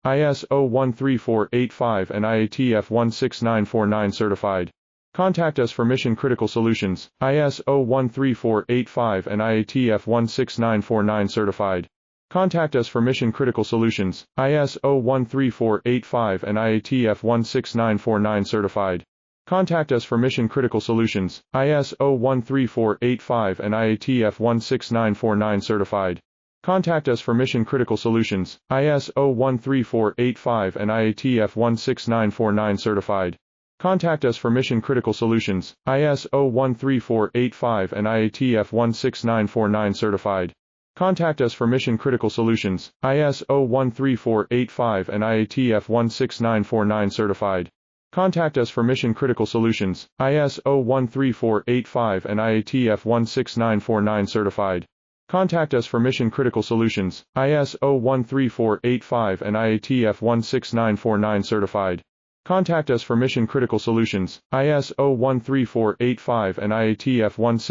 ISO 13485 and IATF 16949 certified. Contact us for mission critical solutions. ISO 13485 and IATF 16949 certified. Contact us for mission critical solutions. ISO 13485 and IATF 16949 certified. Contact us for mission critical solutions. ISO 13485 and IATF 16949 certified. Contact us for mission critical solutions. ISO 13485 and IATF 16949 certified. Contact us for mission critical solutions. ISO 13485 and IATF 16949 certified. Contact us for mission critical solutions. ISO 13485 and IATF 16949 certified. Contact us for mission critical solutions. ISO 13485 and IATF 16949 certified. Contact us for mission critical solutions. ISO 13485 and IATF 16949 certified. Contact us for mission critical solutions. ISO 13485 and IATF 169